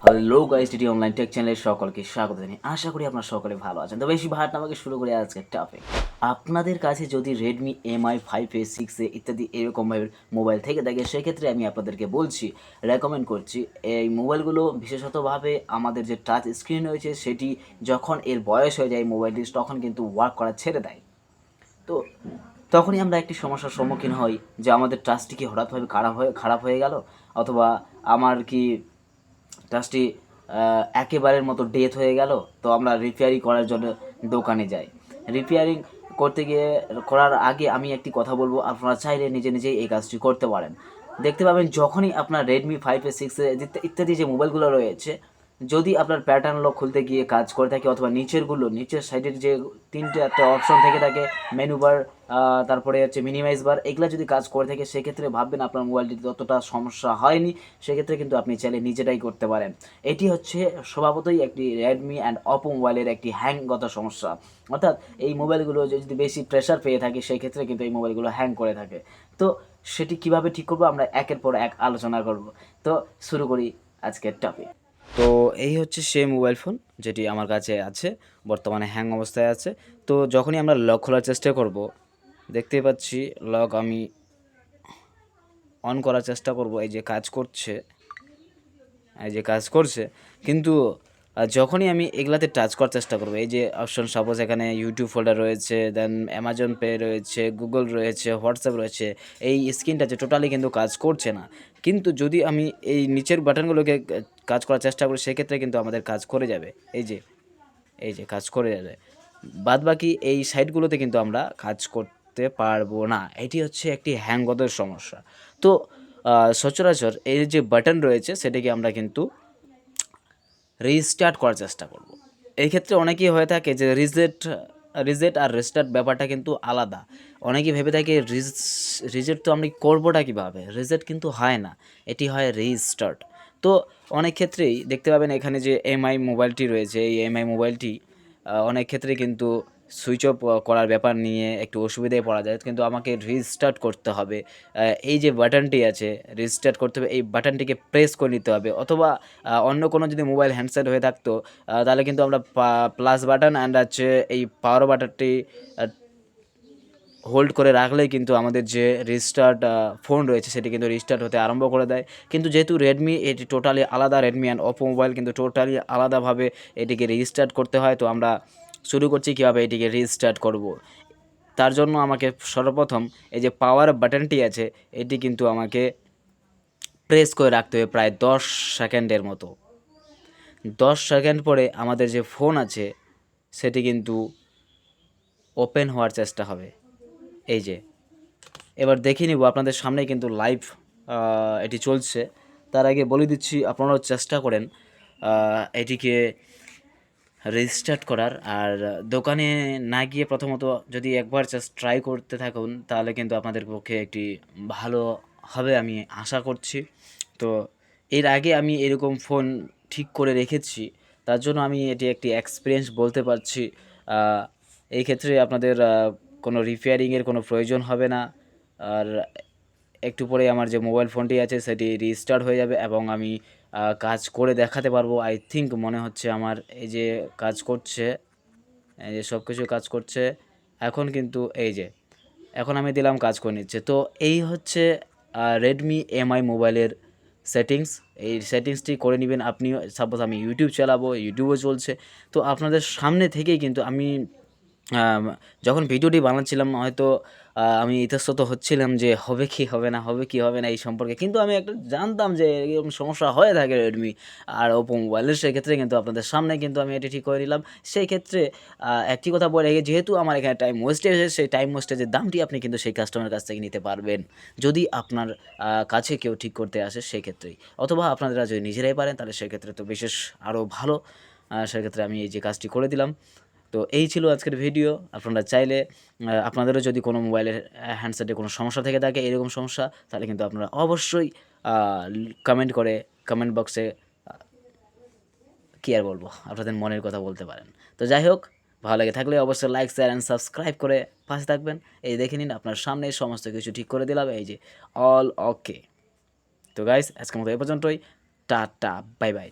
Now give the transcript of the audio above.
Hello guys, TT online take চ্যানেলের সকলকে স্বাগত জানাই। আশা করি আপনারা সকলে ভালো আছেন। তো বেশি ভাট না আমাকে শুরু করে আজকের টপিক। আপনাদের কাছে যদি রেডমি এমআই 5A 6A ইত্যাদি এরকমভাবে মোবাইল থেকে থাকে, সেক্ষেত্রে আমি আপনাদেরকে বলছি, রেকমেন্ড করছি এই মোবাইলগুলো বিশেষতভাবে আমাদের যে টাচ স্ক্রিন রয়েছে সেটি যখন এর বয়স হয়ে যায় মোবাইলটি তখন কিন্তু ওয়ার্ক করা ছেড়ে দেয়। তো তখনই আমরা একটি সমস্যার সম্মুখীন হই যে আমাদের টাচটি কি হঠাৎভাবে খারাপ হয়ে গেল, অথবা আমার কি টাচটি একেবারের মতো ডেথ হয়ে গেল। তো আমরা রিপেয়ারিং করার জন্য দোকানে যাই। রিপেয়ারিং করতে গিয়ে করার আগে আমি একটি কথা বলবো, আপনারা চাইলে নিজে নিজেই এই কাজটি করতে পারেন। দেখতে পাবেন যখনই আপনার রেডমি 5A 6A ইত্যাদি যে মোবাইলগুলো রয়েছে, যদি আপনার প্যাটার্ন লক খুলতে গিয়ে কাজ করে থাকে, অথবা নিচের সাইডের যে তিনটে একটা অপশন থেকে থাকে, মেনু বার, তারপরে হচ্ছে মিনিমাইজ বার, এগুলো যদি কাজ করে থাকে সেক্ষেত্রে ভাববেন আপনার মোবাইলটিতে ততটা সমস্যা হয়নি। সেক্ষেত্রে কিন্তু আপনি চাইলে নিজেরাই করতে পারেন। এটি হচ্ছে স্বভাবতই একটি রেডমি অ্যান্ড অপো মোবাইলের একটি হ্যাংগত সমস্যা। অর্থাৎ এই মোবাইলগুলো যদি বেশি প্রেশার পেয়ে থাকে সেক্ষেত্রে কিন্তু এই মোবাইলগুলো হ্যাং করে থাকে। তো সেটি কিভাবে ঠিক করবো আমরা একের পর এক আলোচনা করব। তো শুরু করি আজকের টপিক। তো এই হচ্ছে সেই মোবাইল ফোন যেটি আমার কাছে আছে, বর্তমানে হ্যাং অবস্থায় আছে। তো যখনই আমরা লক খোলার চেষ্টা করব, দেখতেই পাচ্ছি লক আমি অন করার চেষ্টা করব, এই যে কাজ করছে, কিন্তু যখনই আমি এগুলাতে টাচ করার চেষ্টা করব, এই যে অপশন, সাপোজ এখানে ইউটিউব ফোল্ডার রয়েছে, দেন অ্যামাজন পে রয়েছে, গুগল রয়েছে, হোয়াটসঅ্যাপ রয়েছে, এই স্ক্রিনটা যে টোটালি কিন্তু কাজ করছে না। কিন্তু যদি আমি এই নিচের বাটনগুলোকে কাজ করার চেষ্টা করি সেক্ষেত্রে কিন্তু আমাদের কাজ করে যাবে। এই যে কাজ করে যাবে। বাদবাকি এই সাইটগুলোতে কিন্তু আমরা কাজ করতে পারবো না। এটি হচ্ছে একটি হ্যাংগত সমস্যা। তো সচরাচর এই যে বাটন রয়েছে সেটাকে আমরা কিন্তু রিস্টার্ট করার চেষ্টা করব। এই ক্ষেত্রে অনেকেই হয়ে থাকে যে রিজেট আর রিস্টার্ট ব্যাপারটা কিন্তু আলাদা। অনেকেই ভেবে থাকে রিজেট তো আমি করবোটা কীভাবে, রিজেট কিন্তু হয় না, এটি হয় রিস্টার্ট। তো অনেক ক্ষেত্রেই দেখতে পাবেন এখানে যে এমআই মোবাইলটি রয়েছে, এই এমআই মোবাইলটি অনেক ক্ষেত্রে কিন্তু সুইচ অফ করার ব্যাপার নিয়ে একটু অসুবিধায় পড়া যায়, কিন্তু আমাকে রিস্টার্ট করতে হবে। এই যে বাটনটি আছে রিস্টার্ট করতে হবে, এই বাটনটিকে প্রেস করে নিতে হবে। অথবা অন্য কোনো যদি মোবাইল হ্যান্ডসেট হয়ে থাকতো তাহলে কিন্তু আমরা প্লাস বাটন অ্যান্ড হচ্ছে এই পাওয়ার বাটনটি হোল্ড করে রাখলেই কিন্তু আমাদের যে রিস্টার্ট ফোন রয়েছে সেটি কিন্তু রিস্টার্ট হতে আরম্ভ করে দেয়। কিন্তু যেহেতু রেডমি এটি টোটালি আলাদা, রেডমি অ্যান্ড অপো মোবাইল কিন্তু টোটালি আলাদাভাবে এটিকে রিস্টার্ট করতে হয়। তো আমরা শুরু করছি কীভাবে এটিকে রিস্টার্ট করব। তার জন্য আমাকে সর্বপ্রথম এই যে পাওয়ার বাটনটি আছে এটি কিন্তু আমাকে প্রেস করে রাখতে হবে প্রায় 10 সেকেন্ডের মতো। 10 সেকেন্ড পরে আমাদের যে ফোন আছে সেটি কিন্তু ওপেন হওয়ার চেষ্টা হবে। এই যে এবার দেখে নিব, আপনাদের সামনেই কিন্তু লাইভ এটি চলছে। তার আগে বলে দিচ্ছি আপনারাও চেষ্টা করেন এটিকে রেজিস্টার্ট করার। আর দোকানে না গিয়ে প্রথমত যদি একবার জাস্ট ট্রাই করতে থাকুন তাহলে কিন্তু আপনাদের পক্ষে একটি ভালো হবে আমি আশা করছি। তো এর আগে আমি এরকম ফোন ঠিক করে রেখেছি, তার জন্য আমি এটি একটি এক্সপিরিয়েন্স বলতে পারছি। এই ক্ষেত্রে আপনাদের কোনো রিপেয়ারিংয়ের কোনো প্রয়োজন হবে না। আর একটু পরে আমার যে মোবাইল ফোনটি আছে সেটি রিস্টার্ট হয়ে যাবে এবং আমি কাজ করে দেখাতে পারবো। আই থিঙ্ক মনে হচ্ছে আমার এই যে কাজ করছে, এই যে সব কিছু কাজ করছে এখন, কিন্তু এই যে এখন আমি দিলাম কাজ করে নিচ্ছে। তো এই হচ্ছে রেডমি এমআই মোবাইলের সেটিংস। এই সেটিংসটি করে নেবেন আপনি। সাপোজ আমি ইউটিউব চালাবো, ইউটিউবও চলছে, তো আপনাদের সামনে থেকেই কিন্তু আমি যখন ভিডিওটি বানাচ্ছিলাম হয়তো আমি ইতস্তত হচ্ছিলাম যে হবে কি হবে না, হবে কি হবে না এই সম্পর্কে, কিন্তু আমি একটা জানতাম যে এরকম সমস্যা হয়ে থাকে রেডমি আর ওপো মোবাইলের। সেক্ষেত্রে কিন্তু আপনাদের সামনে কিন্তু আমি এটি ঠিক করে নিলাম। সেই ক্ষেত্রে একটি কথা বলে রেখে, যেহেতু আমার এখানে টাইম ওয়েস্টেজ হয়েছে, সেই টাইম ওয়েস্টেজের দামটি আপনি কিন্তু সেই কাস্টমারের কাছ থেকে নিতে পারবেন যদি আপনার কাছে কেউ ঠিক করতে আসে সেক্ষেত্রেই। অথবা আপনারা যদি নিজেরাই পারেন তাহলে সেক্ষেত্রে তো বিশেষ আরও ভালো। সেক্ষেত্রে আমি এই যে কাজটি করে দিলাম। তো এই ছিল আজকের ভিডিও। আপনারা চাইলে আপনাদেরও যদি কোনো মোবাইলের হ্যান্ডসেটে কোনো সমস্যা থেকে থাকে, এরকম সমস্যা, তাহলে কিন্তু আপনারা অবশ্যই কমেন্ট বক্সে কী আর বলবো, আপনাদের মনের কথা বলতে পারেন। তো যাই হোক, ভালো লাগে থাকলে অবশ্যই লাইক, শেয়ার অ্যান্ড সাবস্ক্রাইব করে পাশে থাকবেন। এই দেখে নিন আপনার সামনে সমস্ত কিছু ঠিক করে দিলাম, এই যে অল ওকে। তো গাইস, আজকের মতো এই পর্যন্তই। Tata, bye bye.